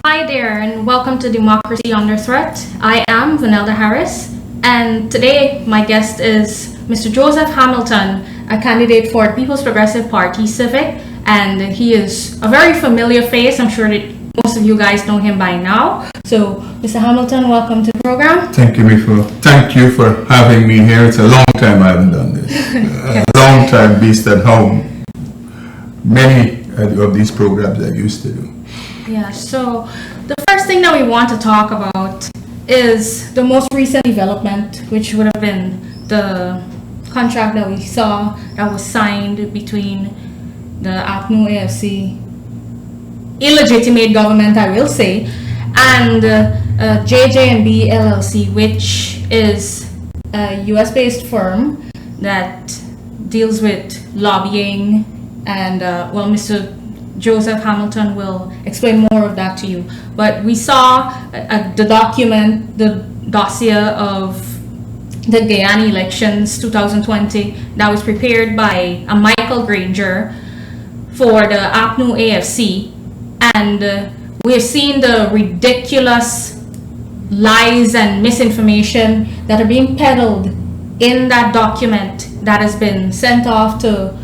Hi there, and welcome to Democracy Under Threat. I am Vanelda Harris, and today my guest is Mr. Joseph Hamilton, a candidate for People's Progressive Party Civic, and he is a very familiar face. I'm sure that most of you guys know him by now. So, Mr. Hamilton, welcome to the program. Thank you for having me here. It's a long time I haven't done this. Yes. A long time based on how many of these programs I used to do. Yeah, so the first thing that we want to talk about is the most recent development, which would have been the contract that we saw that was signed between the APNU AFC, illegitimate government, I will say, and JJ&B LLC, which is a US-based firm that deals with lobbying, and Mr. Joseph Hamilton will explain more of that to you. But we saw the document, the dossier of the Guyana elections 2020 that was prepared by a Michael Granger for the APNU AFC. And we've seen the ridiculous lies and misinformation that are being peddled in that document that has been sent off to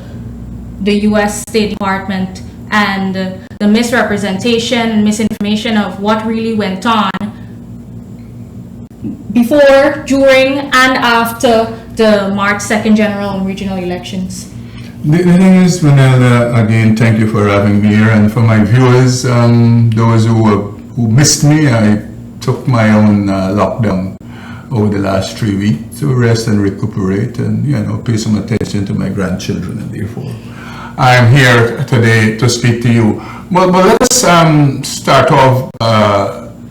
the US State Department, and the misrepresentation and misinformation of what really went on before, during, and after the March 2nd general and regional elections. The thing is, Vanelda, again, thank you for having me here. And for my viewers, those who missed me, I took my own lockdown over the last 3 weeks to rest and recuperate and, pay some attention to my grandchildren, and therefore I am here today to speak to you. But let's start off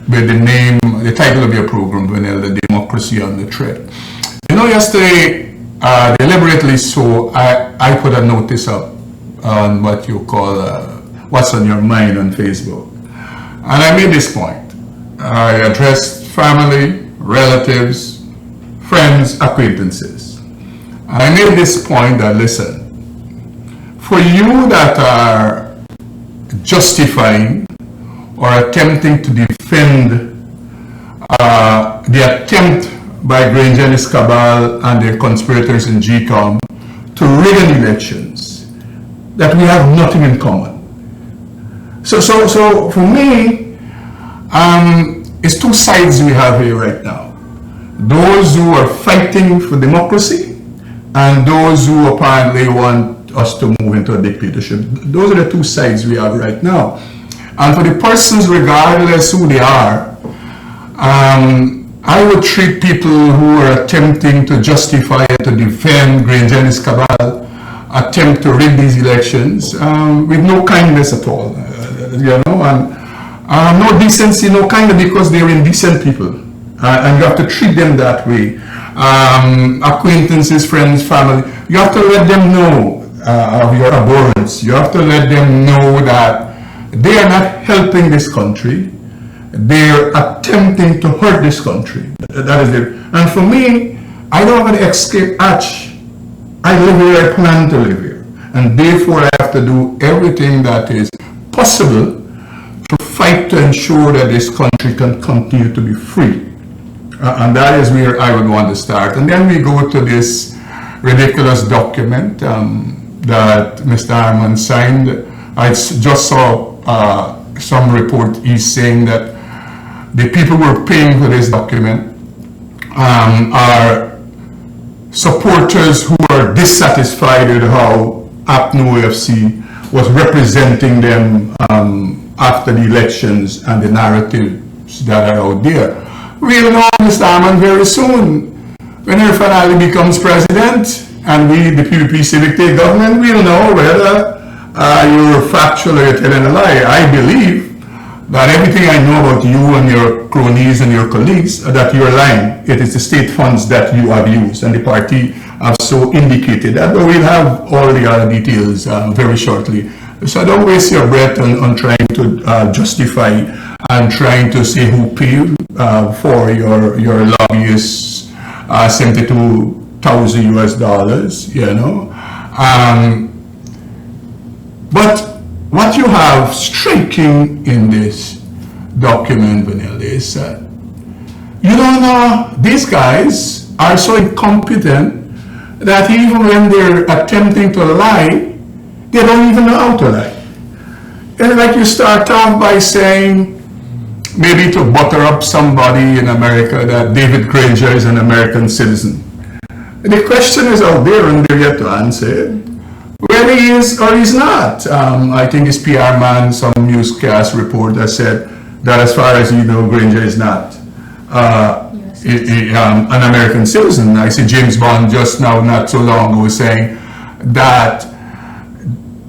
with the title of your program, Vanelda, Democracy Under Threat. Yesterday, deliberately so, I put a notice up on what you call What's on Your Mind on Facebook. And I made this point. I addressed family, relatives, friends, acquaintances. And I made this point that, listen, for you that are justifying or attempting to defend the attempt by Granger and his cabal and their conspirators in GCOM to rig an elections, that we have nothing in common. So for me, it's two sides we have here right now. Those who are fighting for democracy and those who apparently want us to move into a dictatorship. Those are the two sides we have right now. And for the persons, regardless who they are, I would treat people who are attempting to justify and to defend Granger and his cabal attempt to rig these elections with no kindness at all, and no decency, no kindness, because they're indecent people, and you have to treat them that way. Acquaintances, friends, family, you have to let them know of your abhorrence. You have to let them know that they are not helping this country. They're attempting to hurt this country. That is it. And for me, I don't have an escape hatch. I live here, I plan to live here. And therefore I have to do everything that is possible to fight to ensure that this country can continue to be free. And that is where I would want to start. And then we go to this ridiculous document that Mr. Harman signed. I just saw some report he's saying that the people who are paying for this document are supporters who are dissatisfied with how APNU AFC was representing them after the elections and the narratives that are out there. We'll know, Mr. Harman, very soon. When he finally becomes president and we, the PPP Civic, take government, we'll know whether you're factual or you're telling a lie. I believe that everything I know about you and your cronies and your colleagues, that you're lying. It is the state funds that you have used, and the party have so indicated that. But we'll have all the other details very shortly. So don't waste your breath on trying to justify and trying to say who paid for your lobbyists $72,000 US. But what you have striking in this document, Vanelda, is that you don't know, these guys are so incompetent that even when they're attempting to lie, they don't even know how to lie. And like you start off by saying, maybe to butter up somebody in America, that David Granger is an American citizen. The question is out there and they're yet to answer it. Whether he is or he's not. I think his PR man, some newscast reporter said that as far as you know, Granger is not an American citizen. I see James Bond just now, not so long ago, saying that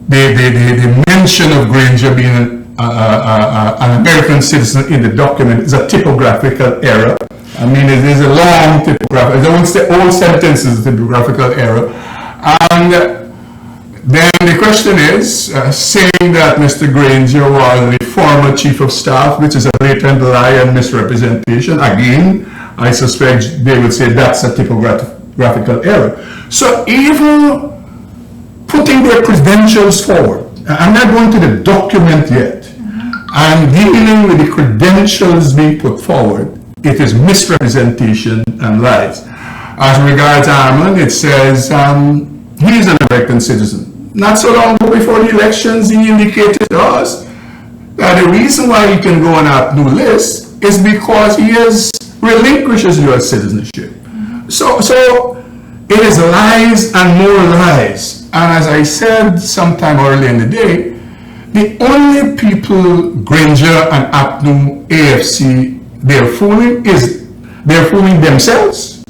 the mention of Granger being an American citizen in the document is a typographical error. I mean, it is a long typographical, I won't say all sentences is a typographical error. And then the question is, saying that Mr. Granger was the former chief of staff, which is a blatant lie and misrepresentation. Again, I suspect they would say that's a typographical error. So even putting their credentials forward, I'm not going to the document yet, I'm dealing with the credentials being put forward. It is misrepresentation and lies. As regards Armand, it says he is an American citizen. Not so long before the elections, he indicated to us that the reason why he can go on our new list is because he has relinquished his U.S. citizenship. So it is lies and more lies. And as I said sometime earlier in the day, the only people Granger and APNU, AFC, they're fooling themselves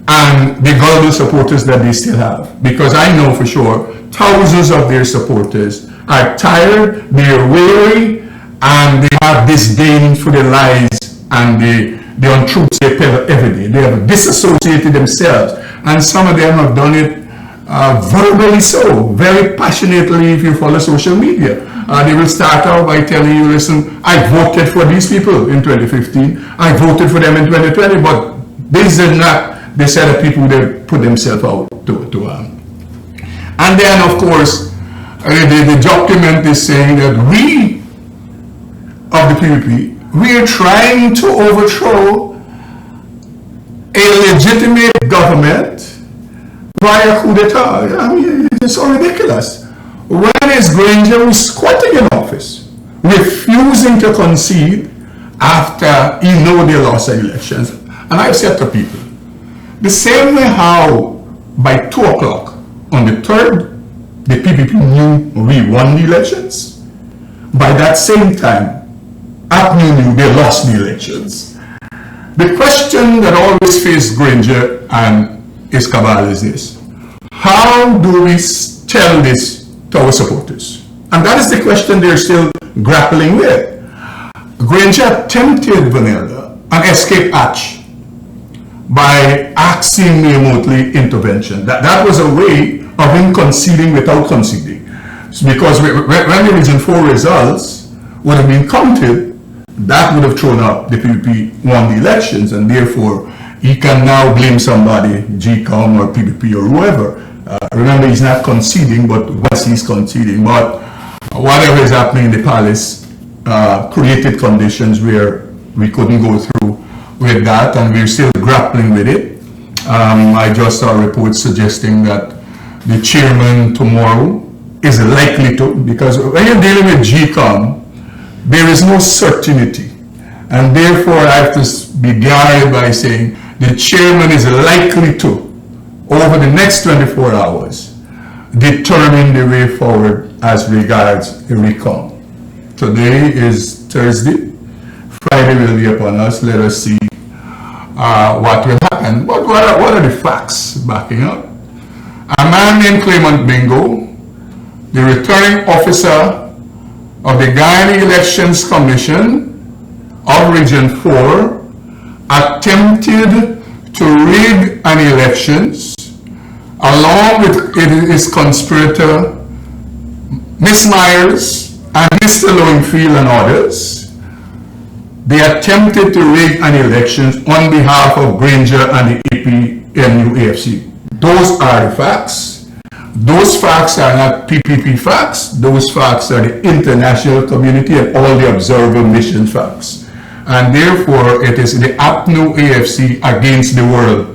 and the gullible supporters that they still have. Because I know for sure thousands of their supporters are tired, they're weary, and they have disdain for the lies and the untruths they tell every day. They have disassociated themselves, and some of them have done it verbally so, very passionately if you follow social media. They will start out by telling you, listen, I voted for these people in 2015, I voted for them in 2020, but these are not the set of people that put themselves out to and then, of course, the document is saying that we, of the PPP, we are trying to overthrow a legitimate government via coup d'etat. I mean, it's so ridiculous. When is Granger was squatting in office, refusing to concede after he know they lost the elections? And I've said to people, the same way how by 2 o'clock on the 3rd, the PPP knew we won the elections. By that same time, APNU knew they lost the elections. The question that always faced Granger and his cabal is this: how do we tell this to our supporters? And that is the question they're still grappling with. Granger attempted, Vanelda, an escape hatch by asking me remotely intervention. That was a way of him conceding without conceding. Because when the Region 4 results would have been counted, that would have thrown up the PPP won the elections, and therefore he can now blame somebody, GCOM or PPP or whoever. Remember, he's not conceding, but once he's conceding. But whatever is happening in the palace created conditions where we couldn't go through with that, and we're still grappling with it. I just saw a report suggesting that the chairman tomorrow is likely to, because when you're dealing with GCOM, there is no certainty, and therefore I have to be guided by saying the chairman is likely to, over the next 24 hours, determine the way forward as regards the recount. Today is Thursday. Friday will be upon us. Let us see what will happen. But what are the facts backing up? A man named Clement Bingo, the returning officer of the Guyana Elections Commission of Region 4, attempted to rig an elections along with his conspirator, Miss Myers and Mr. Lowenfield and others. They attempted to rig an elections on behalf of Granger and the APNU-AFC. Those are the facts. those facts are not PPP facts. Those facts are the international community and all the observer mission facts. And therefore, it is the APNU AFC against the world.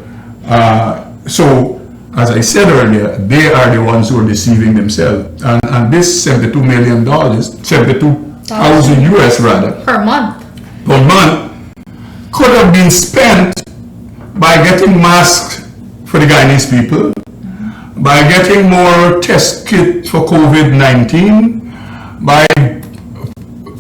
So, as I said earlier, they are the ones who are deceiving themselves. And this $72 million, 72,000 US rather, Per month. could have been spent by getting masks for the Guyanese people, by getting more test kits for COVID-19, by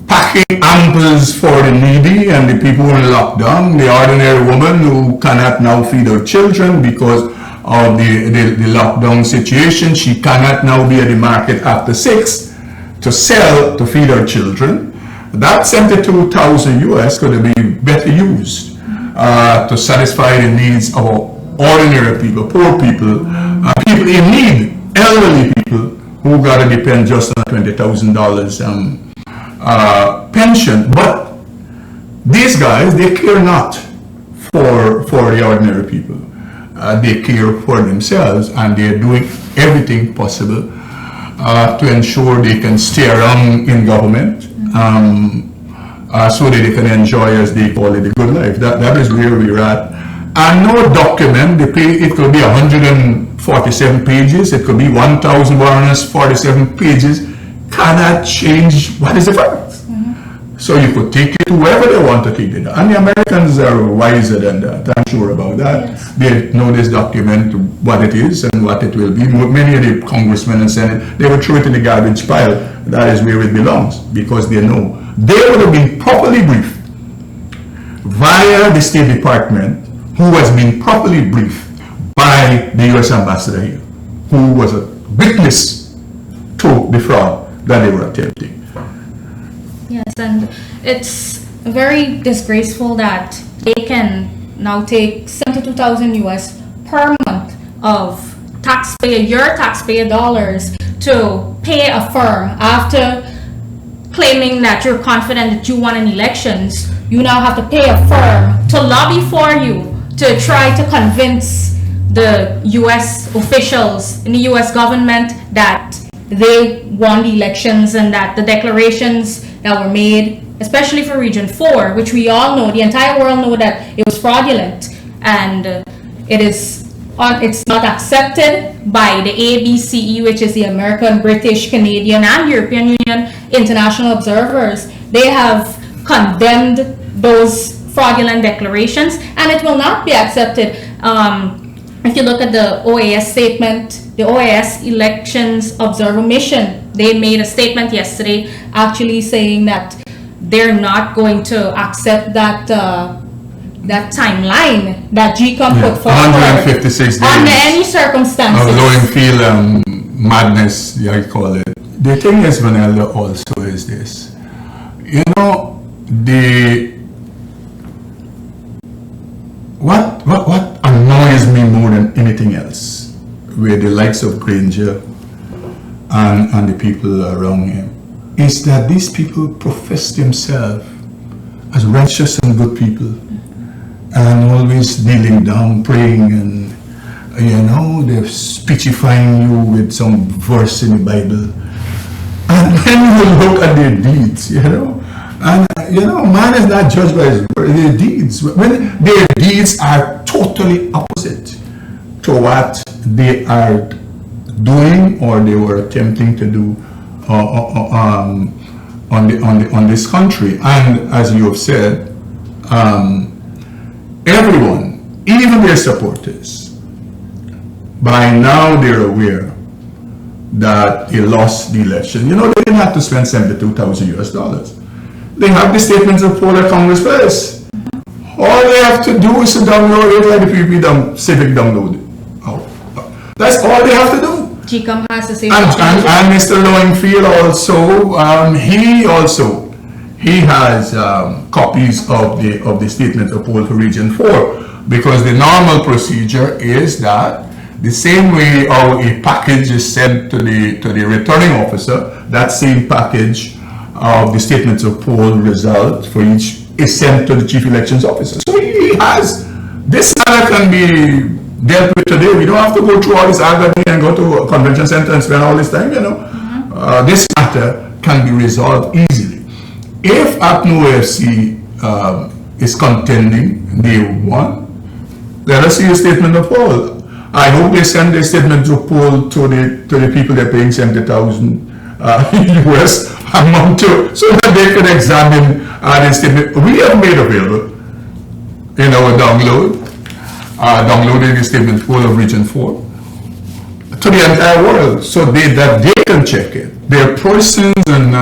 packing amples for the needy and the people who are in lockdown, the ordinary woman who cannot now feed her children because of the lockdown situation. She cannot now be at the market after 6 to sell to feed her children. That 72,000 US could have been better used to satisfy the needs of ordinary people, poor people, people in need, elderly people who got to depend just on $20,000 pension. But these guys, they care not for the ordinary people. They care for themselves, and they're doing everything possible to ensure they can stay around in government so that they can enjoy, as they call it, the good life. That is where we're at. And no document, it could be 147 pages, it could be 1,147 pages, cannot change what is the facts. So you could take it to wherever they want to take it. And the Americans are wiser than that, I'm sure about that. Yes. They know this document, what it is and what it will be. Many of the congressmen and senate, they would throw it in the garbage pile. That is where it belongs, because they know. They would have been properly briefed via the State Department, who has been properly briefed by the U.S. ambassador here, who was a witness to the fraud that they were attempting. Yes, and it's very disgraceful that they can now take 72,000 US per month of your taxpayer dollars to pay a firm after claiming that you're confident that you won in elections. You now have to pay a firm to lobby for you, to try to convince the US officials in the US government that they won the elections and that the declarations that were made, especially for Region 4, which we all know, the entire world know that it was fraudulent, and it's not accepted by the ABCE, which is the American, British, Canadian, and European Union international observers. They have condemned those fraudulent declarations, and it will not be accepted. If you look at the OAS statement, the OAS Elections Observer Mission, they made a statement yesterday actually saying that they're not going to accept that timeline that GCOM put forward 156 days under any circumstances. Blowing field madness, I call it. The thing is, Vanelda, also is this. You know, what annoys me more than anything else, with the likes of Granger and the people around him, is that these people profess themselves as righteous and good people, and always kneeling down, praying, and they're speechifying you with some verse in the Bible. And when you look at their deeds, and man is not judged by their deeds. When their deeds are totally opposite to what they are doing or they were attempting to do on this country. And as you have said, everyone, even their supporters, by now they're aware that he lost the election. They didn't have to spend $72,000 US. They have the statements of poll at Congress Press. All they have to do is to download it, like the PP civic download it. That's all they have to do. GCOM has the same. And Mr. Lowenfield also, he has copies of the statement of poll for Region 4, because the normal procedure is that the same way how a package is sent to the returning officer, that same package of the statements of poll result for each is sent to the chief elections officer. So he has, this matter can be dealt with today. We don't have to go through all this agony and go to a convention center and spend all this time, This matter can be resolved easily. If APNO FC is contending day one, let us see a statement of poll. I hope they send a statement of poll to the people they're paying 70,000 US amount to, so that they can examine the statement. We have made available in our downloading the statement poll of Region 4 to the entire world, so that they can check it. Their persons and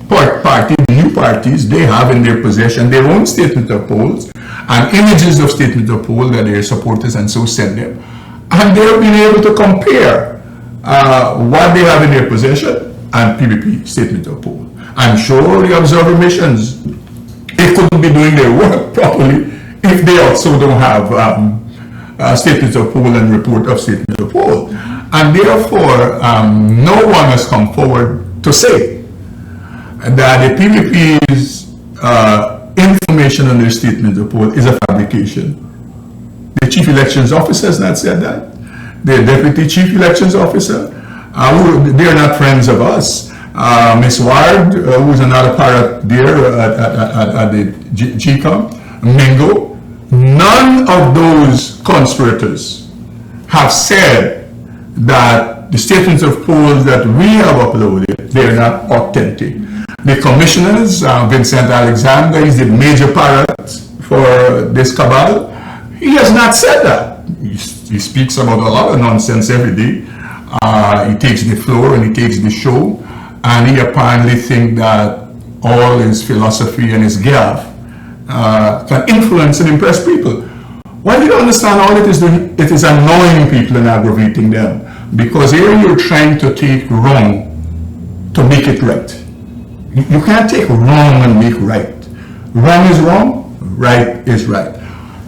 parties, new parties, they have in their possession their own statement of polls and images of statement of poll that their supporters and so send them. And they've been able to compare what they have in their possession and PPP statement of poll. I'm sure the observer missions, they couldn't be doing their work properly if they also don't have statements of poll and report of statement of poll. And therefore, no one has come forward to say that the PPP's information on their statement of poll is a fabrication. The Chief Elections Officer has not said that. The Deputy Chief Elections Officer, they are not friends of us. Ms. Ward, who is another part there at the GCOM, Mingo, none of those conspirators have said that the statements of polls that we have uploaded, they are not authentic. The commissioners, Vincent Alexander, is the major parrot for this cabal. He has not said that. He speaks about a lot of nonsense every day. He takes the floor and he takes the show, and he apparently thinks that all his philosophy and his gaffe can influence and impress people. Well, you don't understand all it is doing. It is annoying people and aggravating them, because here you're trying to take wrong to make it right. You can't take wrong and make right. Wrong is wrong, right is right.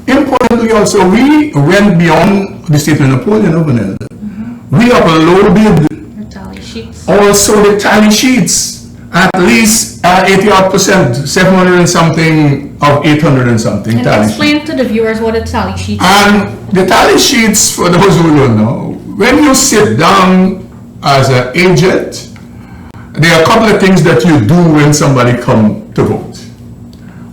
Importantly also, we went beyond the statement of poll, Vanelda. We uploaded also the tally sheets, at least 80% 700 and something of 800 and something. And explain to the viewers what a tally sheet is. And the tally sheets, for those who don't know, when you sit down as an agent, there are a couple of things that you do when somebody comes to vote.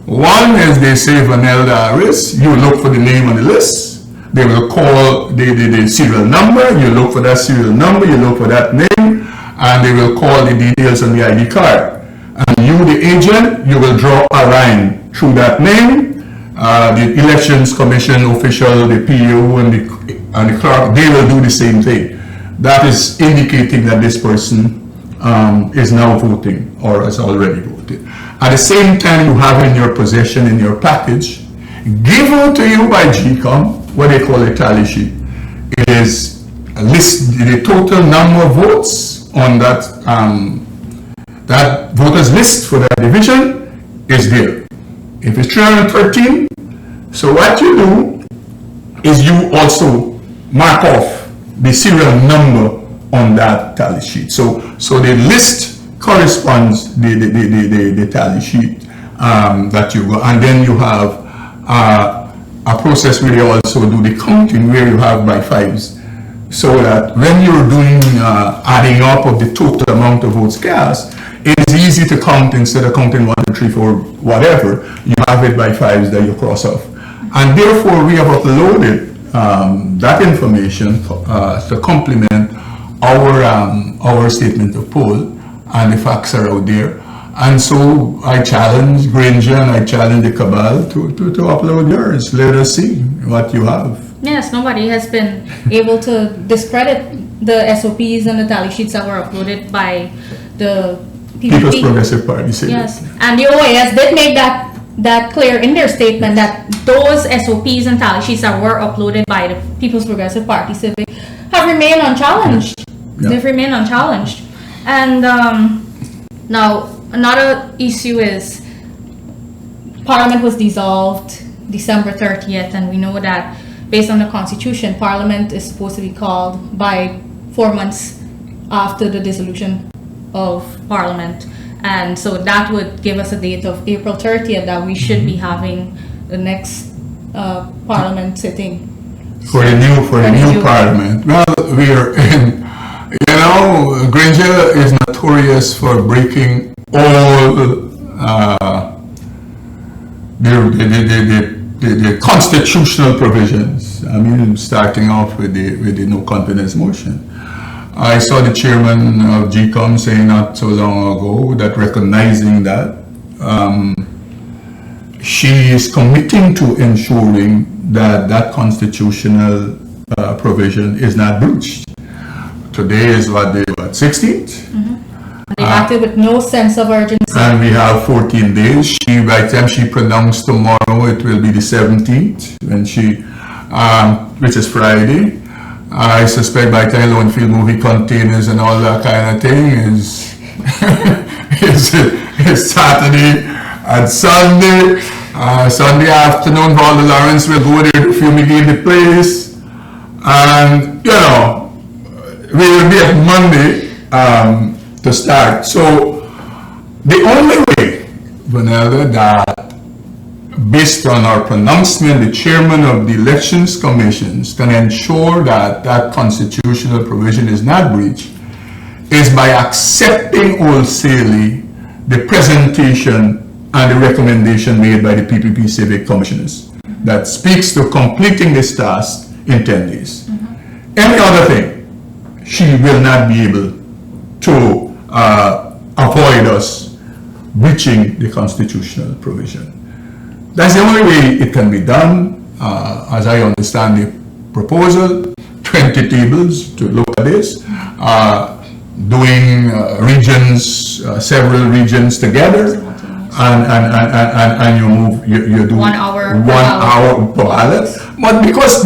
One is they say Vanelda Harris, you look for the name on the list, they will call the serial number, you look for that serial number, you look for that name, and they will call the details on the ID card. And you, the agent, you will draw a line through that name. The Elections Commission official, the PO and the clerk, they will do the same thing. That is indicating that this person is now voting or has already voted. At the same time, you have in your possession, in your package, given to you by GCOM, what they call a tally sheet. It is a list, the total number of votes on that that voters list for that division is there. If it's 313, so what you do is you also mark off the serial number on that tally sheet. So the list corresponds the tally sheet that you go, and then you have a process where you also do the counting, where you have by fives, so that when you're doing adding up of the total amount of votes cast, it is easy to count instead of counting 1, 2, 3, 4, whatever. You have it by fives that you cross off, and therefore we have uploaded that information to complement our statement of poll, and the facts are out there. And so I challenge Granger and I challenge the cabal to upload yours. Let us see what you have. Yes, nobody has been able to discredit the SOPs and the tally sheets that were uploaded by the People's Progressive Party. Yes, and the OAS did make that clear in their statement that those SOPs and tally sheets that were uploaded by the People's Progressive Party Civic have remained unchallenged. Yeah. They've remained unchallenged. And now another issue is Parliament was dissolved December 30th, and we know that based on the Constitution, Parliament is supposed to be called by 4 months after the dissolution of Parliament. And so that would give us a date of April 30th that we should be having the next Parliament sitting. for the new parliament. Well, we are in, Granger is notorious for breaking all the constitutional provisions. I mean, starting off with the no confidence motion. I saw the chairman of GCOM saying not so long ago that recognizing that she is committing to ensuring that constitutional provision is not breached. Today is what, 16th? Mm-hmm. They acted with no sense of urgency. And we have 14 days. By the time she pronounced tomorrow, it will be the 17th, when she, which is Friday. I suspect by the time Lonefield movie containers and all that kind of thing is Saturday and Sunday. Sunday afternoon, Valda Lawrence will go there to fumigate the place. And, we will be at Monday to start. So, the only way, Vanelda, that based on our pronouncement, the chairman of the Elections Commissions can ensure that constitutional provision is not breached is by accepting wholesalely the presentation and the recommendation made by the PPP Civic Commissioners that speaks to completing this task in 10 days. Mm-hmm. Any other thing, she will not be able to avoid us breaching the constitutional provision. That's the only way it can be done. As I understand the proposal, 20 tables to look at this, doing regions, several regions together, and you do 1 hour per ballot. But because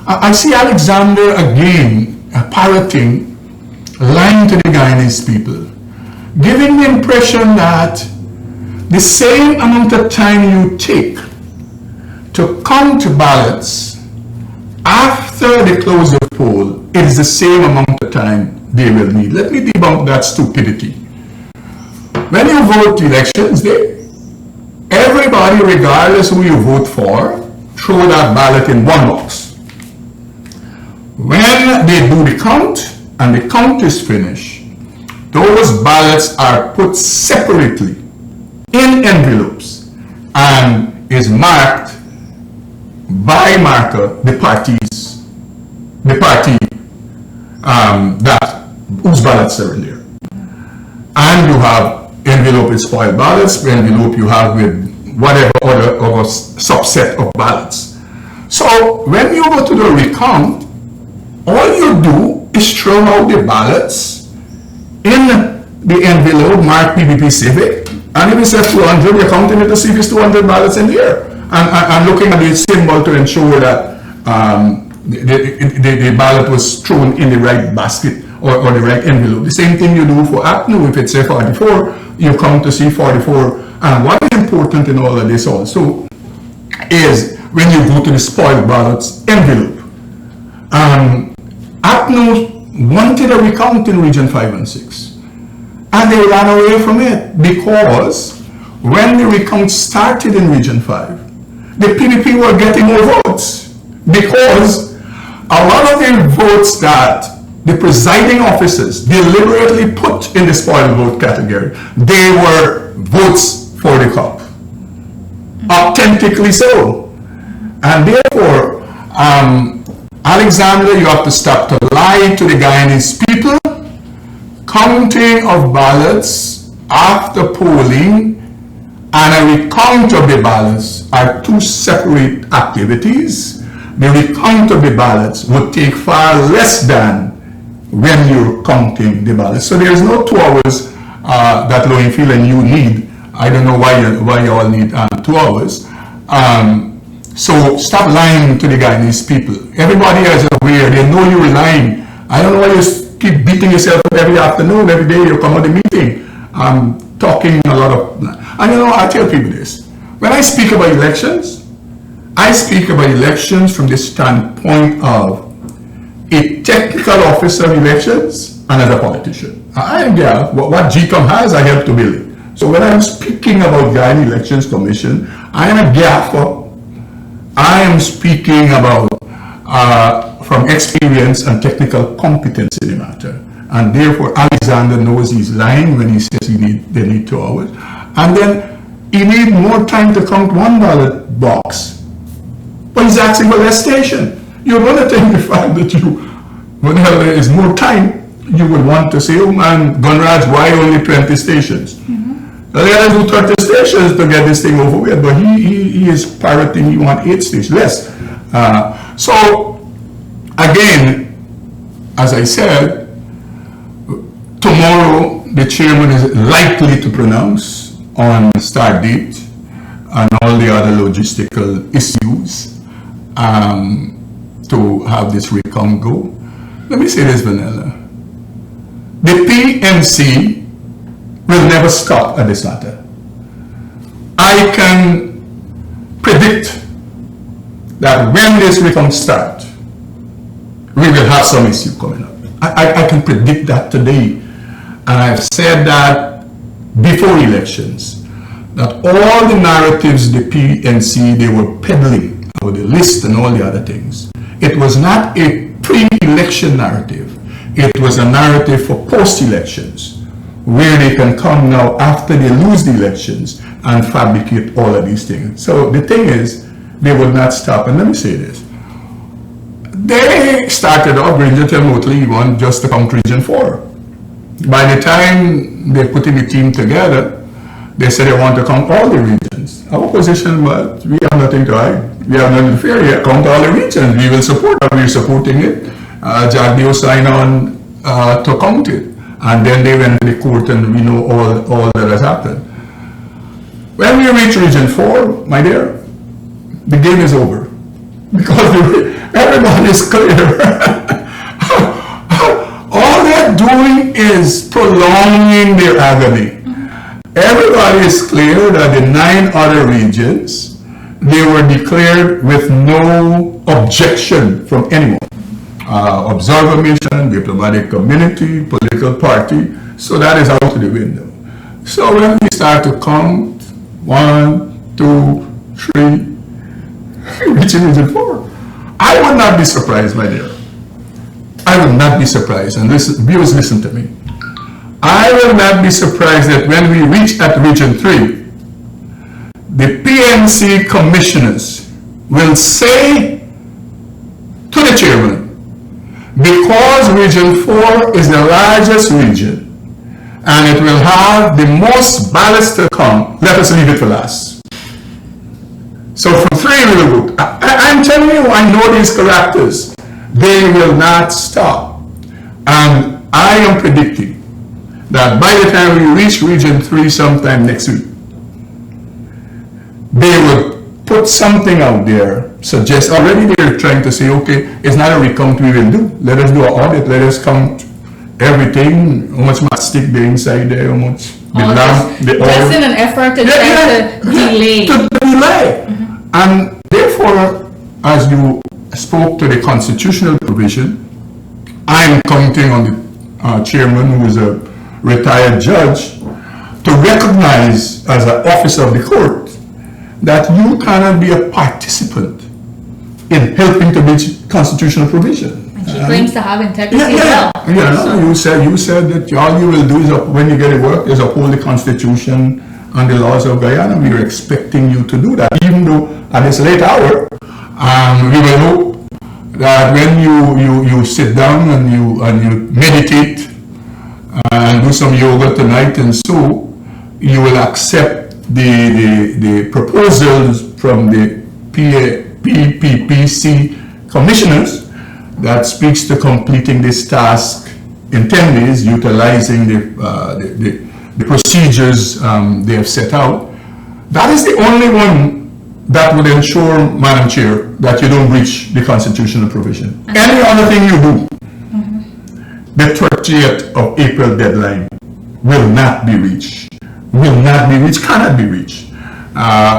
I see Alexander again parroting, lying to the Guyanese people, giving the impression that the same amount of time you take to count ballots after the close of poll is the same amount of time they will need. Let me debunk that stupidity. When you vote elections day, everybody, regardless who you vote for, throw that ballot in one box. When they do the count and the count is finished, those ballots are put separately in envelopes and is marked by marker the party that whose ballots are in there. And you have envelope with spoiled ballots, envelope you have with whatever other subset of ballots. So when you go to the recount, all you do is throw out the ballots in the envelope marked PPP Civic, and if it says 200, you're counting it to see if it's 200 ballots in here, and looking at the symbol to ensure that the ballot was thrown in the right basket or the right envelope. The same thing you do for APNU. If it's say 44, you count to see 44. And what is important in all of this also is when you go to the spoiled ballots envelope. APNU wanted a recount in Region 5 and 6. And they ran away from it because when the recount started in Region 5, the PPP were getting more votes because a lot of the votes that the presiding officers deliberately put in the spoiled vote category, they were votes for the cup. Authentically so. And therefore, Alexander, you have to stop to lie to the Guyanese people. Counting of ballots after polling and a recount of the ballots are two separate activities. The recount of the ballots would take far less than when you're counting the ballots. So there is no 2 hours that Lowenfield and you need. I don't know why you all need 2 hours. So stop lying to the Guyanese people. Everybody is aware. They know you're lying. I don't know why you keep beating yourself up every afternoon, every day you come on the meeting. Talking a lot of... And I tell people this. When I speak about elections, I speak about elections from the standpoint of a technical officer of elections and as a politician. What GCOM has, I help to build it. So when I'm speaking about Guyana Elections Commission, I am a gaffer. I am speaking about from experience and technical competence in the matter. And therefore, Alexander knows he's lying when he says they need 2 hours. And then he need more time to count $1 box. But he's asking for less station. You're going to take the fact that when there is more time, you would want to say, oh man, Gunraj, why only 20 stations? Mm-hmm. They have to do 30 stations to get this thing over with, but he is parroting, he wants 8 stations, less. So, again, as I said, tomorrow the chairman is likely to pronounce on start date and all the other logistical issues to have this recount go. Let me say this, Vanelda. The PNC will never stop at this matter. I can predict that when this recount starts, we will have some issue coming up. I can predict that today. And I've said that before elections, that all the narratives the PNC, they were peddling, or the list and all the other things, it was not a pre-election narrative. It was a narrative for post-elections, where they can come now after they lose the elections and fabricate all of these things. So the thing is, they would not stop. And let me say this. They started off Ranger remotely want just to come to Region 4. By the time they put in the team together, they said they want to count all the regions. Our position was, we have nothing to hide. We have nothing to fear here. Count all the regions. We will support it. We're supporting it. Jagdeo signed on to count it. And then they went to the court and we know all that has happened. When we reach Region 4, my dear, the game is over. Because everybody is clear. All they're doing is prolonging their agony. Everybody is clear that the 9 other regions, they were declared with no objection from anyone. Observer mission, diplomatic community, political party, so that is out the window. So when we start to count, 1, 2, 3, reaching Region 4, I would not be surprised, my dear. I would not be surprised, and viewers, listen to me. I will not be surprised that when we reach at Region 3, the PNC commissioners will say to the chairman, because Region 4 is the largest region and it will have the most ballots to come, let us leave it for last. So from 3 we will go. I'm telling you, I know these characters. They will not stop. And I am predicting that by the time we reach Region 3 sometime next week, they will put something out there, suggest, already they're trying to say, okay, it's not a recount we will do. Let us do an audit, let us count everything, how much matchstick there inside there, how much the lamp, the oil. Just in an effort to try to delay. To delay. Mm-hmm. And therefore, as you spoke to the constitutional provision, I'm counting on the chairman, who is a retired judge, to recognize as an officer of the court that you cannot be a participant in helping to reach constitutional provision. And she claims to have integrity as well. You said that all you will do is, when you get to work, is uphold the Constitution and the laws of Guyana. We are expecting you to do that, even though at this late hour, we will hope that when you sit down and you meditate and do some yoga tonight, and so you will accept the proposals from the PPPC commissioners that speaks to completing this task in 10 days, utilizing the procedures they have set out. That is the only one that would ensure, Madam Chair, that you don't breach the constitutional provision. Any other thing you do, the 30th of April deadline will not be reached. Cannot be reached.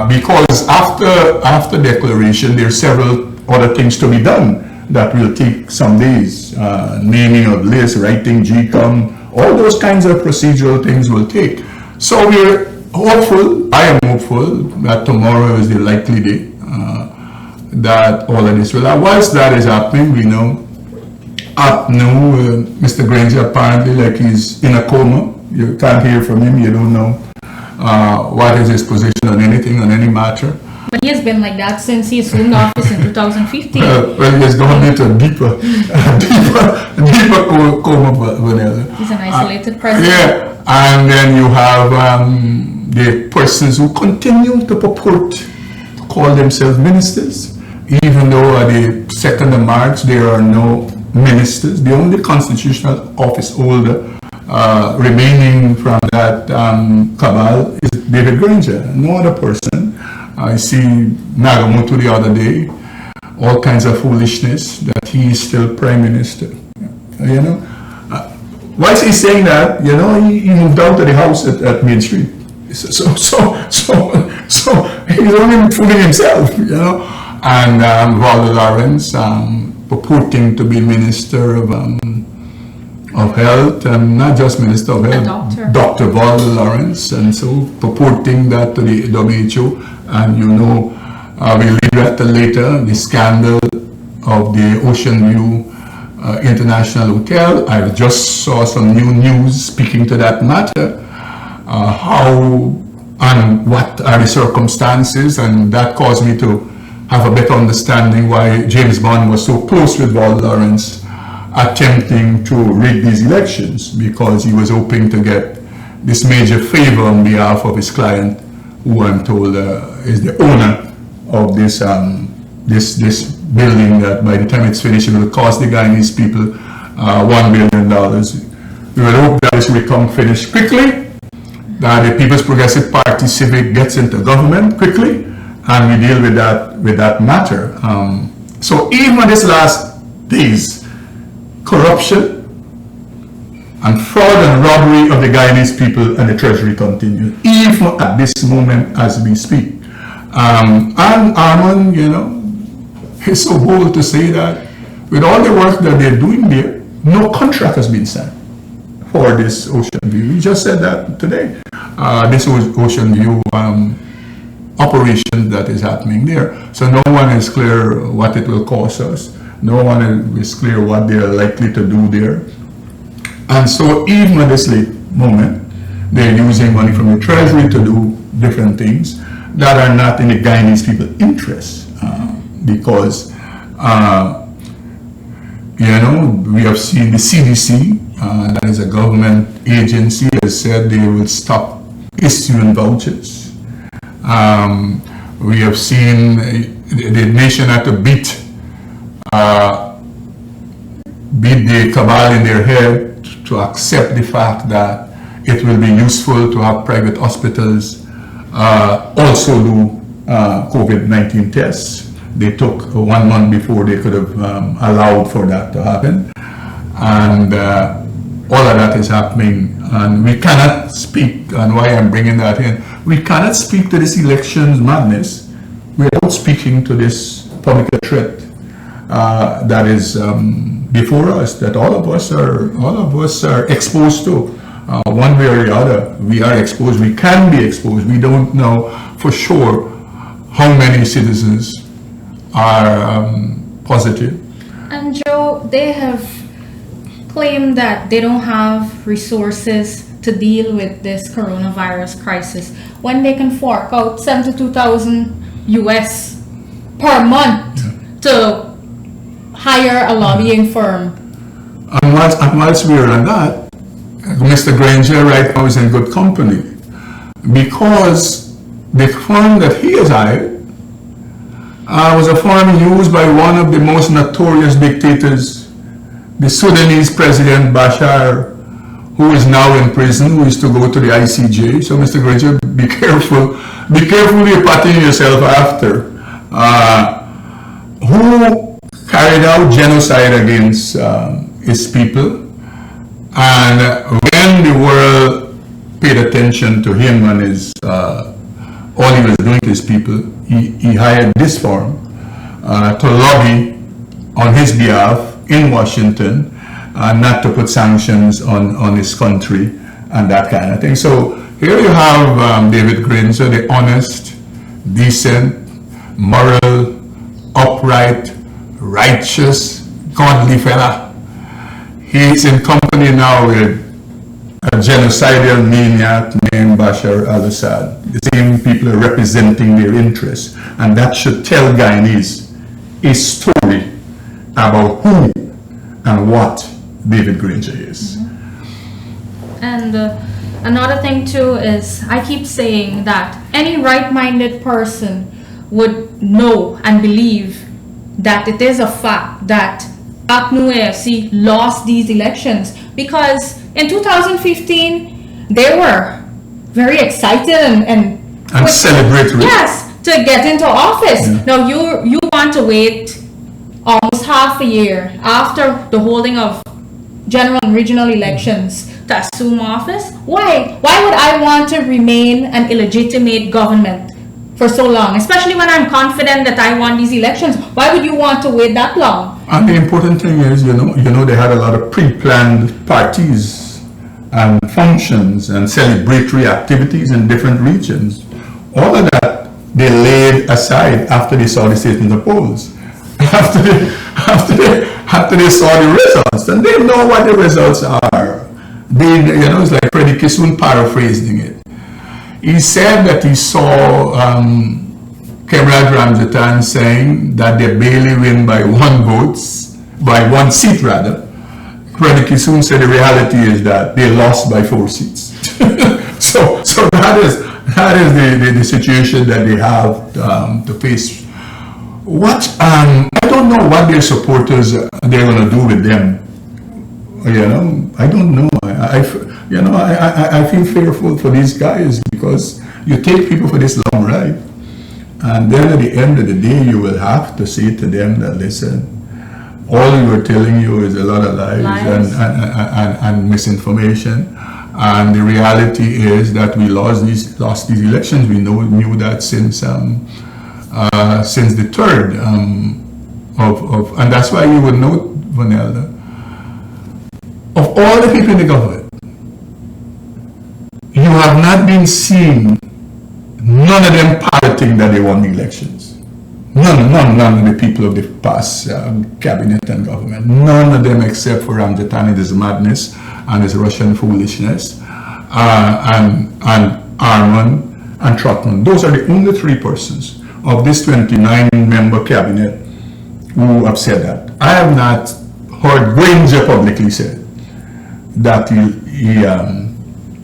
Because after declaration, there are several other things to be done that will take some days. Naming of lists, writing GCOM, all those kinds of procedural things will take. So we're hopeful, I am hopeful, that tomorrow is the likely day. that all of this will happen. Whilst that is happening, we know up now, Mr. Granger apparently like he's in a coma. You can't hear from him. You don't know what is his position on anything, on any matter. But he has been like that since he assumed office in 2015. Well, he has gone into a deeper coma, Vanelda. He's an isolated president. Yeah, and then you have the persons who continue to purport to call themselves ministers, even though at the 2nd of March there are no ministers. The only constitutional office holder remaining from that cabal is David Granger, no other person. I see Nagamoto the other day, all kinds of foolishness that he is still prime minister. You know, why is he saying that? You know, he moved out of the house at Main Street. So he's only fooling himself. You know, and Walter Lawrence purporting to be minister of health, and not just minister of health, Dr. Walter Lawrence, and so purporting that to the WHO. And you know, we'll leave that till later, the scandal of the Ocean View International Hotel. I just saw some new news speaking to that matter, how and what are the circumstances, and that caused me to have a better understanding why James Bond was so close with Walter Lawrence attempting to rig these elections, because he was hoping to get this major favor on behalf of his client, who I'm told is the owner of this this building that by the time it's finished it will cost the Guyanese people $1 billion. We will hope that this will come finished quickly, that the People's Progressive Party Civic gets into government quickly, and we deal with that matter. So even this last days, corruption and fraud and robbery of the Guyanese people and the treasury continues, even at this moment as we speak. And Armand, you know, he's so bold to say that with all the work that they're doing there, no contract has been signed for this Ocean View. He just said that today. This Ocean View operation that is happening there. So no one is clear what it will cost us. No one is clear what they are likely to do there. And so even at this late moment, they're using money from the treasury to do different things that are not in the Guyanese people's interest. Because, you know, we have seen the CDC, that is a government agency, has said they will stop issuing vouchers. We have seen the nation had to beat the cabal in their head to accept the fact that it will be useful to have private hospitals also do COVID-19 tests. They took 1 month before they could have allowed for that to happen. And all of that is happening. And we cannot speak, and why I'm bringing that in, we cannot speak to this elections madness without speaking to this public threat that is before us, that all of us are exposed to, one way or the other. We are exposed. We can be exposed. We don't know for sure how many citizens are positive. And Joe, they have claimed that they don't have resources to deal with this coronavirus crisis when they can fork out $72,000 US per month to hire a lobbying firm. And whilst we are on that, Mr. Granger right now is in good company, because the firm that he has hired was a firm used by one of the most notorious dictators, the Sudanese President Bashar, who is now in prison, who is to go to the ICJ. So Mr. Granger, be careful you're patting yourself after. Who carried out genocide against his people, and when the world paid attention to him and his all he was doing to his people, he hired this firm to lobby on his behalf in Washington, not to put sanctions on his country and that kind of thing. So here you have David Granger, the honest, decent, moral, upright, righteous, godly fella. He's in company now with a genocidal maniac named Bashar al-Assad. The same people are representing their interests. And that should tell Guyanese a story about who and what David Granger is. And another thing too is, I keep saying that any right-minded person would know and believe that it is a fact that APNU AFC lost these elections, because in 2015 they were very excited and celebratory. Yes, to get into office. Yeah. Now you want to wait almost half a year after the holding of general and regional elections to assume office. Why would I want to remain an illegitimate government for so long, especially when I'm confident that I won these elections? Why would you want to wait that long? And the important thing is, you know, they had a lot of pre-planned parties and functions and celebratory activities in different regions. All of that they laid aside after they saw the state in the polls. After they saw the results, and they know what the results are. It's like Freddie Kissoon paraphrasing it. He said that he saw Kemraj Ramjatan saying that they barely win by by one seat rather. Freddie Kissoon said the reality is that they lost by 4 seats. so that is the situation that they have to face. I don't know what their supporters they're going to do with them. I don't know. I feel fearful for these guys, because you take people for this long ride, and then at the end of the day you will have to say to them that, listen, all we were telling you is a lot of lies. And misinformation, and the reality is that we lost these elections. We knew that since the 3rd and that's why you would note, Vanelda, of all the people in the government, you have not been seeing none of them parroting that they won the elections. None of the people of the past cabinet and government. None of them, except for Ramjatan and his madness and his Russian foolishness, and Arman and Trotman. Those are the only 3 persons of this 29-member cabinet who have said that. I have not heard Granger publicly say that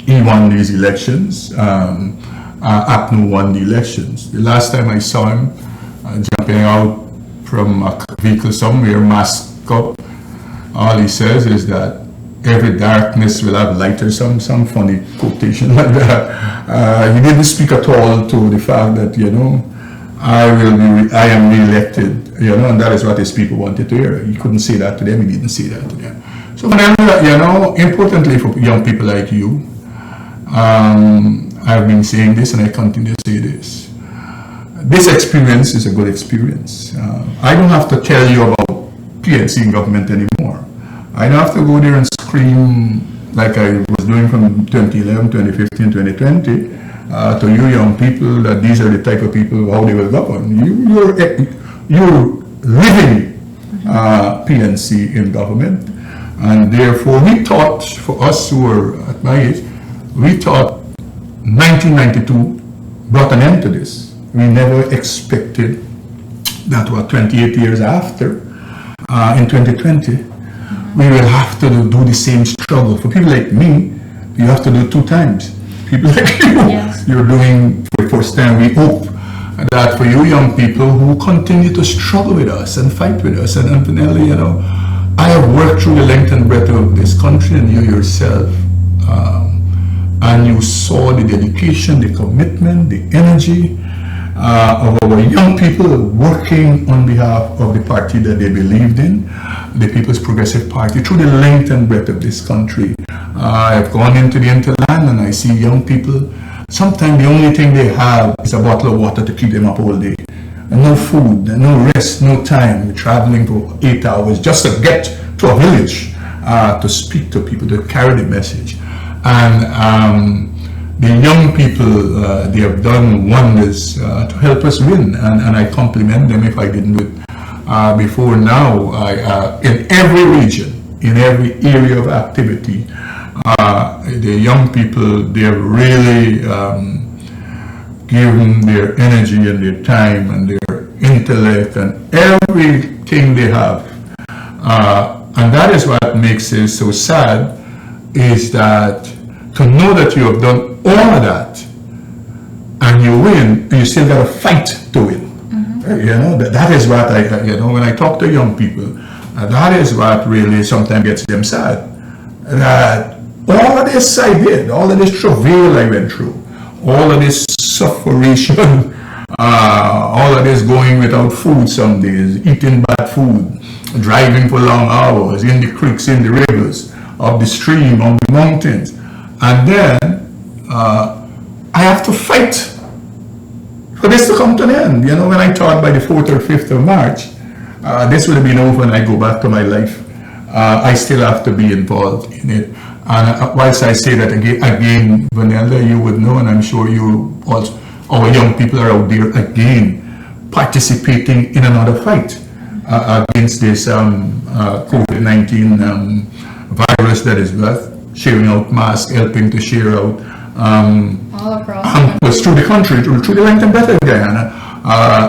he won these elections. APNU won the elections. The last time I saw him jumping out from a vehicle somewhere, masked up, all he says is that every darkness will have light, or some funny quotation like that. He didn't speak at all to the fact that, I am re-elected, and that is what his people wanted to hear. He couldn't say that to them. He didn't say that to them. So, importantly for young people like you, I've been saying this and I continue to say this. This experience is a good experience. I don't have to tell you about PNC government anymore. I don't have to go there and scream like I was doing from 2011, 2015, 2020 to you young people that these are the type of people, how they will govern. You're living PNC in government, and therefore we thought, for us who were at my age, we thought 1992 brought an end to this. We never expected that 28 years after, in 2020, we will have to do the same struggle. For people like me, you have to do 2 times. People like you, yes. You're doing for the first time. We hope that for you young people who continue to struggle with us and fight with us, and Vanelda, I have worked through the length and breadth of this country, and you yourself, and you saw the dedication, the commitment, the energy of our young people working on behalf of the party that they believed in, the People's Progressive Party, through the length and breadth of this country. I've gone into the hinterland and I see young people, sometimes the only thing they have is a bottle of water to keep them up all day. And no food, no rest, no time, traveling for 8 hours just to get to a village to speak to people, to carry the message. And the young people, they have done wonders to help us win, and I compliment them if I didn't do it before now. In every region, in every area of activity, the young people, they have really given their energy and their time and their intellect and everything they have. And that is what makes it so sad, is that to know that you have done all of that and you win, and you still got to fight to win. You know, that is what when I talk to young people, that is what really sometimes gets them sad. That all of this I did, all of this travail I went through, all of this sufferation, all of this going without food some days, eating bad food, driving for long hours in the creeks, in the rivers, up the stream, on the mountains. And then I have to fight for this to come to an end. You know, when I thought by the 4th or 5th of March, this would have been over and I go back to my life, I still have to be involved in it. And whilst I say that again, Vanelda, you would know, and I'm sure you also, our young people are out there again participating in another fight against this COVID-19 virus that is worth sharing out masks, helping to share out all across through the country, through the length and breadth of Guyana,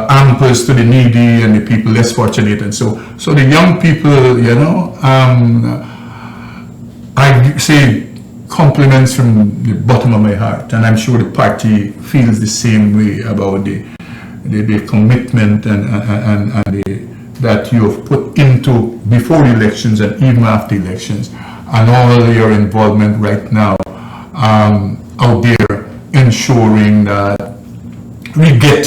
ampers to the needy and the people less fortunate, and so the young people, you know, I say compliments from the bottom of my heart, and I'm sure the party feels the same way about the commitment and that you have put into before the elections and even after elections, and all your involvement right now out there ensuring that we get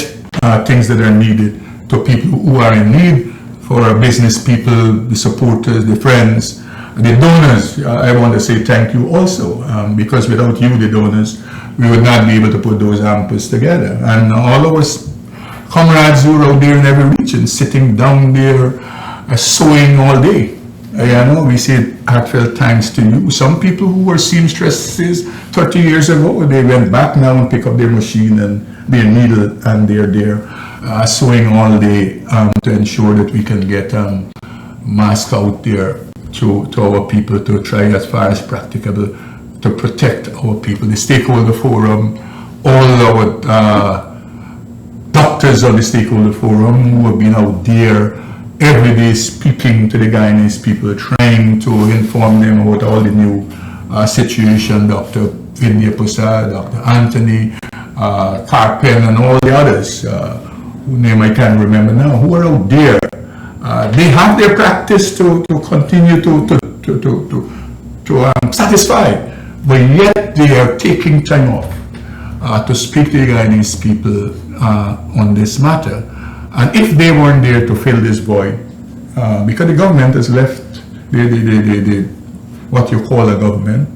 things that are needed to people who are in need, for our business people, the supporters, the friends, the donors. I want to say thank you also, because without you, the donors, we would not be able to put those hampers together. And all of us comrades who are out there in every region, sitting down there, sewing all day. You know, we say heartfelt thanks to you. Some people who were seamstresses 30 years ago, they went back now and pick up their machine and their needle, and they're there sewing all day to ensure that we can get masks out there to our people, to try as far as practicable to protect our people. The stakeholder forum, all our doctors of the stakeholder forum who have been out there every day speaking to the Guyanese people, trying to inform them about all the new situation. Dr. Vidya Prasad, Dr. Anthony, Carpen, and all the others, whose name I can't remember now, who are out there. They have their practice to continue to satisfy, but yet they are taking time off to speak to the Guyanese people on this matter. And if they weren't there to fill this void, because the government has left what you call a government,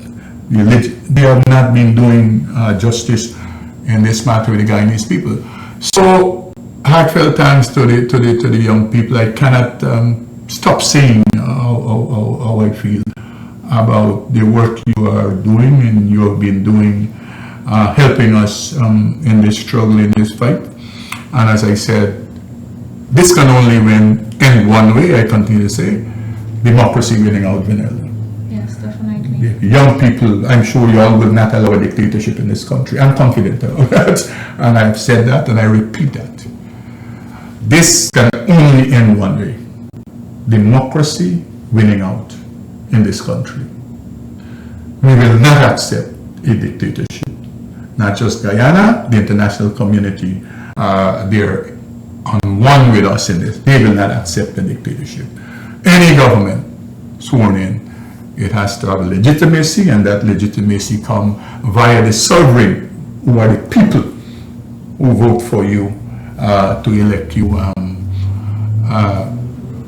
they have not been doing justice in this matter with the Guyanese people. So heartfelt thanks to the young people. I cannot stop saying how I feel about the work you are doing and you have been doing, helping us in this struggle, in this fight. And as I said, this can only win in one way, I continue to say, democracy winning out, Vanelda. Yes, definitely. Young people, I'm sure you all will not allow a dictatorship in this country. I'm confident about that, and I've said that, and I repeat that. This can only end one way, democracy winning out in this country. We will not accept a dictatorship. Not just Guyana, the international community, they're on one with us in this. They will not accept a dictatorship. Any government sworn in, it has to have legitimacy, and that legitimacy come via the sovereign, who are the people who vote for you to elect you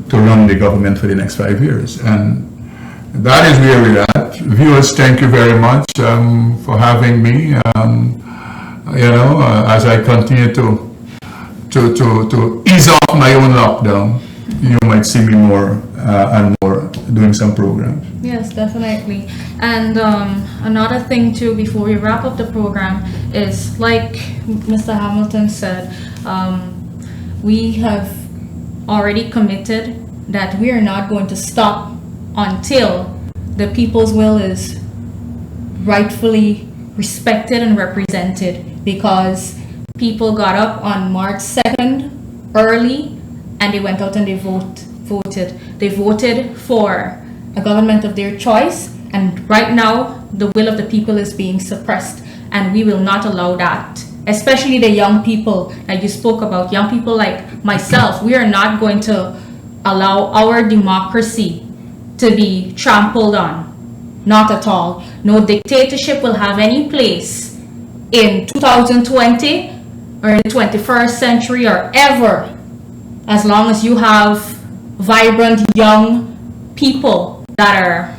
to run the government for the next 5 years. And that is where we're at. Viewers, thank you very much for having me. As I continue to ease off my own lockdown, you might see me more and more doing some programs. Yes, definitely. And another thing too, before we wrap up the program, is like Mr. Hamilton said, we have already committed that we are not going to stop until the people's will is rightfully respected and represented, because people got up on March 2nd early and they went out and they voted. They voted for a government of their choice, and right now the will of the people is being suppressed, and we will not allow that. Especially the young people that you spoke about, young people like myself. We are not going to allow our democracy to be trampled on. Not at all. No dictatorship will have any place in 2020 or in the 21st century or ever, as long as you have vibrant young people that are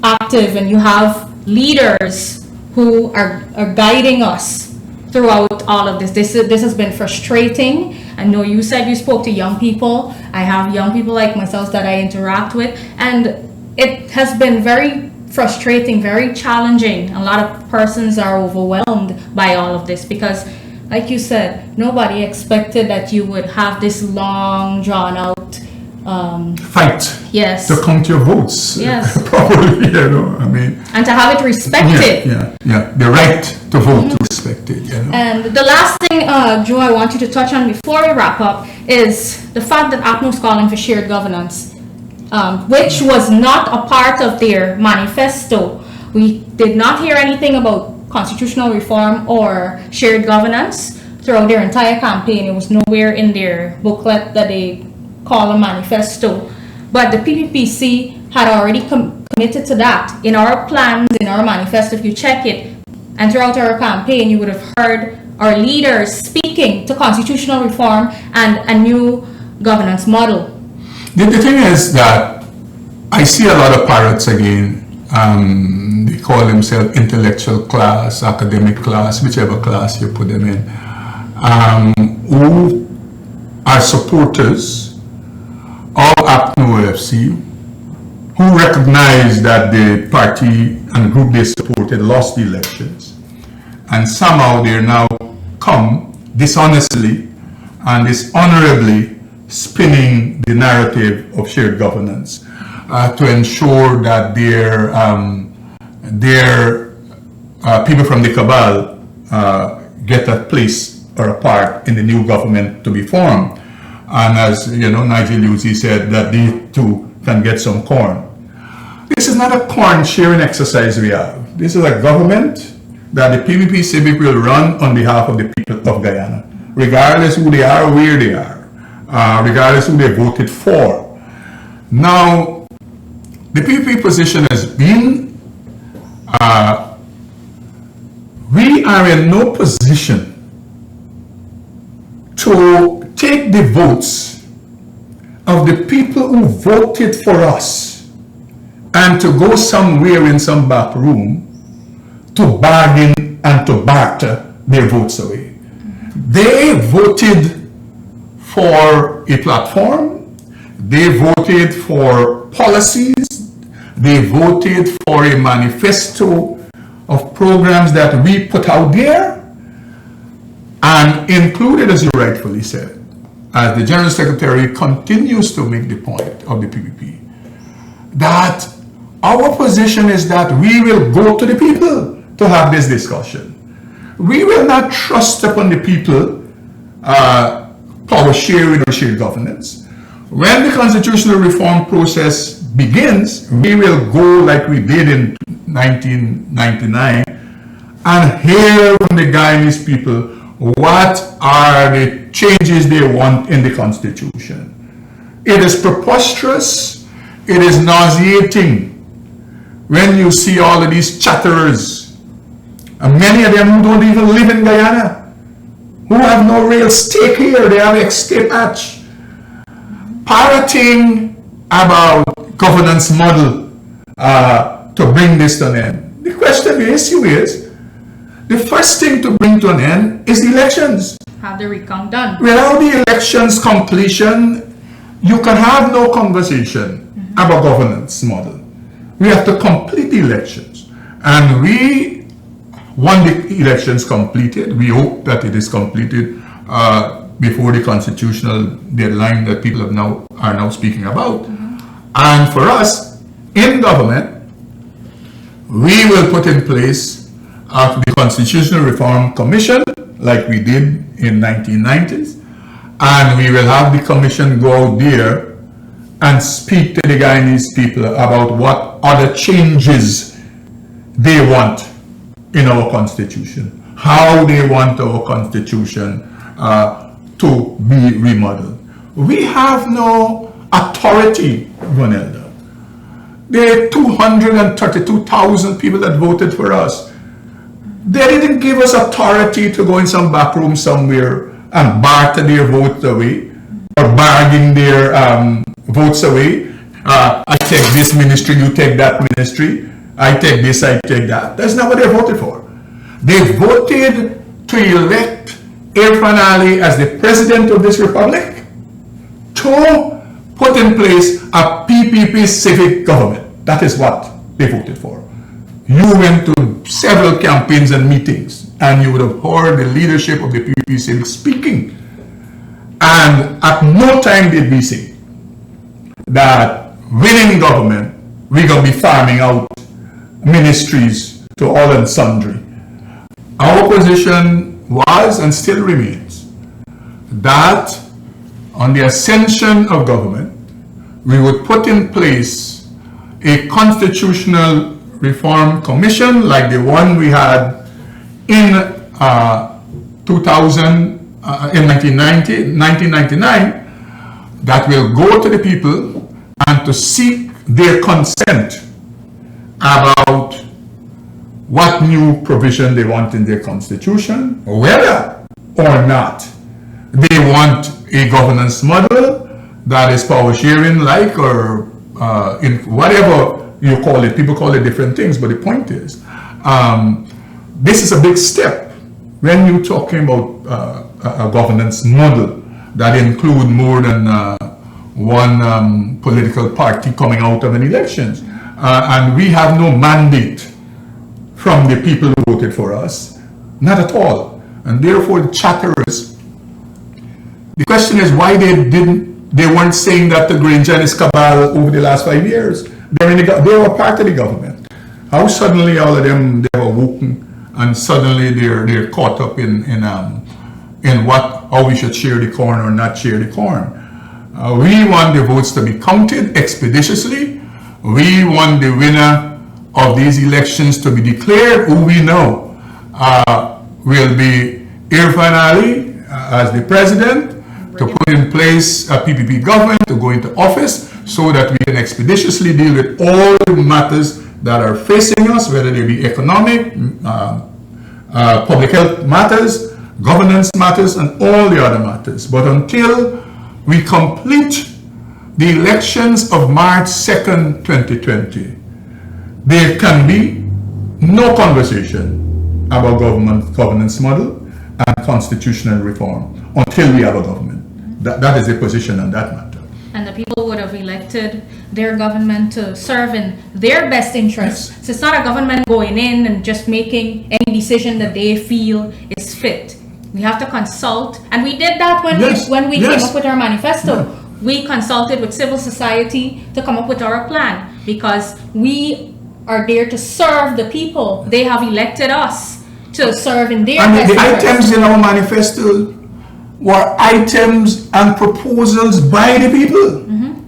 active and you have leaders who are guiding us throughout all of this. This has been frustrating. I know you said you spoke to young people. I have young people like myself that I interact with, and it has been very frustrating, very challenging. A lot of persons are overwhelmed by all of this because, like you said, nobody expected that you would have this long, drawn out fight. Yes. To count your votes. Yes. Probably, you know, I mean. And to have it respected. Yeah. The right to vote respected, you know. And the last thing, Joe, I want you to touch on before we wrap up is the fact that APNU's calling for shared governance, which was not a part of their manifesto. We did not hear anything about constitutional reform or shared governance throughout their entire campaign. It was nowhere in their booklet that they call a manifesto. But the PPPC had already committed to that. In our plans, in our manifesto, if you check it, and throughout our campaign, you would have heard our leaders speaking to constitutional reform and a new governance model. The thing is that I see a lot of pirates again. They call themselves intellectual class, academic class, whichever class you put them in, who are supporters of APNU OFC, who recognize that the party and group they supported lost the elections, and somehow they now come dishonestly and dishonorably spinning the narrative of shared governance to ensure that their people from the cabal get a place or a part in the new government to be formed. And as you know, Nigel Uzi said that they too can get some corn. This is not a corn sharing exercise we have. This is a government that the PPP Civic will run on behalf of the people of Guyana, regardless who they are or where they are, regardless who they voted for. Now, the PPP position has been, we are in no position to take the votes of the people who voted for us and to go somewhere in some back room to bargain and to barter their votes away. They voted for a platform, they voted for policies, they voted for a manifesto of programs that we put out there, and included, as you rightfully said, as the General Secretary continues to make the point of the PPP, that our position is that we will go to the people to have this discussion. We will not trust upon the people power sharing or shared governance. When the constitutional reform process begins, we will go like we did in 1999 and hear from the Guyanese people what are the changes they want in the Constitution. It is preposterous, it is nauseating when you see all of these chatterers, and many of them who don't even live in Guyana, who have no real stake here, they have escape hatch, parroting about governance model to bring this to an end. The question, the issue is, the first thing to bring to an end is the elections. Have the recount done. Without the elections completion, you can have no conversation. our governance model. We have to complete the elections. And we want the elections completed. We hope that it is completed before the constitutional deadline that people are now speaking about. And for us, in government, we will put in place the Constitutional Reform Commission, like we did in 1990s, and we will have the commission go out there and speak to the Guyanese people about what other changes they want in our constitution, how they want our constitution to be remodeled. We have no authority, Vanelda. There are 232,000 people that voted for us. They didn't give us authority to go in some back room somewhere and barter their votes away or bargain their votes away. I take this ministry, you take that ministry. I take this, I take that. That's not what they voted for. They voted to elect Irfan Ali as the president of this republic to put in place a PPP civic government. That is what they voted for. You went to several campaigns and meetings and you would have heard the leadership of the PPP civic speaking. And at no time did we say that winning government, we're going to be farming out ministries to all and sundry. Our position was and still remains that on the ascension of government, we would put in place a constitutional reform commission like the one we had in 1999 that will go to the people and to seek their consent about what new provision they want in their constitution, whether or not they want a governance model that is power sharing like or in whatever you call it. People call it different things, but the point is this is a big step when you're talking about a governance model that include more than one political party coming out of an election. And we have no mandate from the people who voted for us, not at all. And therefore the chatterers, the question is why they weren't saying that to Granger and his cabal over the last 5 years. They were part of the government. How suddenly all of them, they were woken and suddenly they're caught up in how we should share the corn or not share the corn. We want the votes to be counted expeditiously. We want the winner of these elections to be declared, who we know will be Irfan Ali as the president, to put in place a PPP government to go into office so that we can expeditiously deal with all the matters that are facing us, whether they be economic, public health matters, governance matters, and all the other matters. But until we complete the elections of March 2nd, 2020, there can be no conversation about governance model and constitutional reform until we have a government. That is the position on that matter. And the people would have elected their government to serve in their best interests. Yes. So it's not a government going in and just making any decision that they feel is fit. We have to consult, and we did that when we came up with our manifesto. Yeah. We consulted with civil society to come up with our plan because we are there to serve the people. They have elected us to serve in their best interests. interests. The items in our manifesto were items and proposals by the people.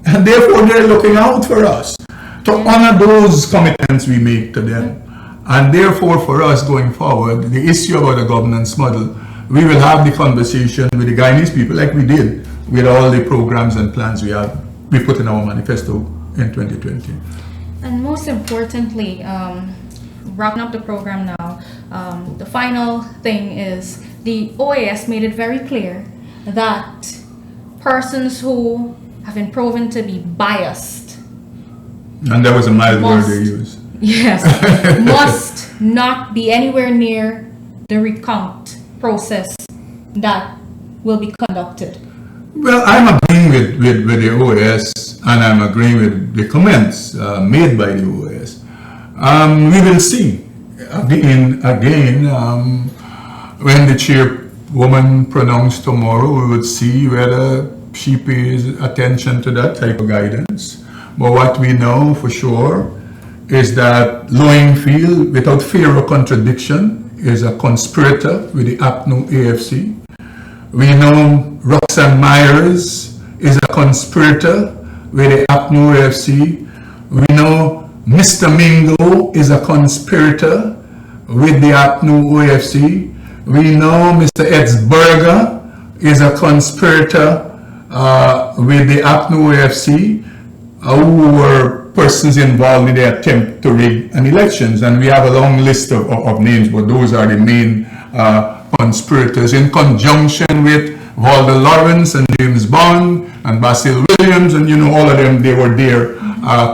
And therefore they're looking out for us to honor those commitments we make to them. And therefore for us going forward, the issue about the governance model, we will have the conversation with the Guyanese people like we did with all the programs and plans we put in our manifesto in 2020. And most importantly, wrapping up the program now, the final thing is the OAS made it very clear that persons who have been proven to be biased, and that was a mild word they used, yes, must not be anywhere near the recount process that will be conducted. Well, I'm agreeing with the OAS and I'm agreeing with the comments made by the OAS. We will see again when the chairwoman pronounced tomorrow. We would see whether she pays attention to that type of guidance. But what we know for sure is that Loingfield, without fear of contradiction, is a conspirator with the APNU AFC. We know Roxanne Myers is a conspirator with the APNU AFC. We know Mr. Mingo is a conspirator with the APNU AFC. We know Mr. Edsberger is a conspirator with the APNU AFC, who were persons involved in the attempt to rig an elections. And we have a long list of names, but those are the main conspirators, in conjunction with Walter Lawrence and James Bond and Basil Williams, and all of them, they were there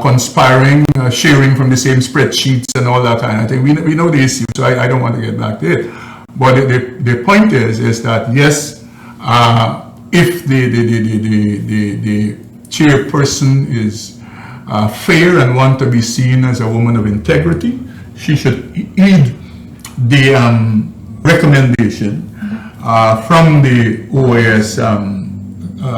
conspiring, sharing from the same spreadsheets and all that kind of thing. We know the issue, so I don't want to get back to it. But the point is that yes, if the chairperson is fair and want to be seen as a woman of integrity, she should heed the recommendation from the OAS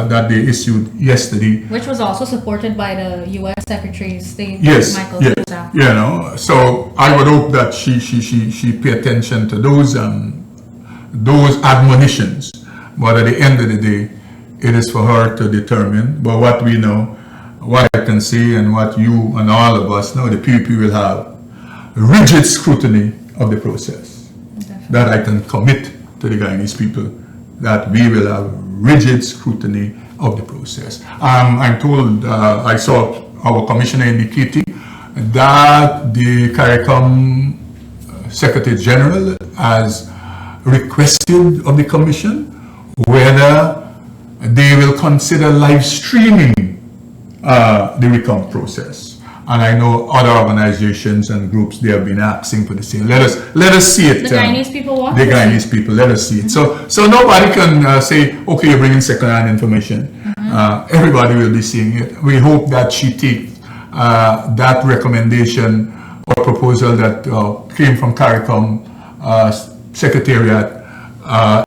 that they issued yesterday, which was also supported by the U.S. Secretary of State, Michael Sousa. So I would hope that she pay attention to those admonitions. But at the end of the day, it is for her to determine. But what we know, what I can say, and what you and all of us know, the PPP will have rigid scrutiny of the process. Definitely. That I can commit to the Guyanese people, that we will have rigid scrutiny of the process. I'm told, I saw our commissioner indicating that the CARICOM Secretary General has requested of the Commission whether they will consider live streaming the recount process. And I know other organizations and groups, they have been asking for the same. Let us see it. The Guyanese people want the Guyanese people, let us see it. So nobody can say, okay, you're bringing second-hand information. Everybody will be seeing it. We hope that she take that recommendation or proposal that came from CARICOM Secretariat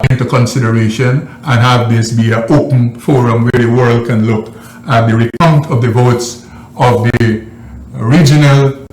into consideration, and have this be an open forum where the world can look at the recount of the votes of the regional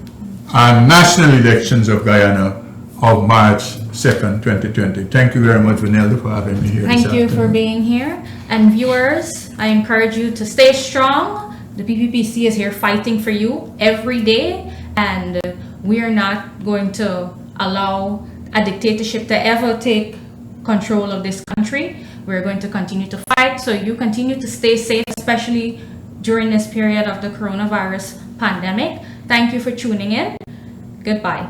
and national elections of Guyana of March 2nd, 2020. Thank you very much, Vanelda, for having me here. Thank you for being here. And viewers, I encourage you to stay strong. The PPPC is here fighting for you every day, and we are not going to allow a dictatorship to ever take control of this country. We're going to continue to fight, so you continue to stay safe, especially during this period of the coronavirus pandemic. Thank you for tuning in. Goodbye.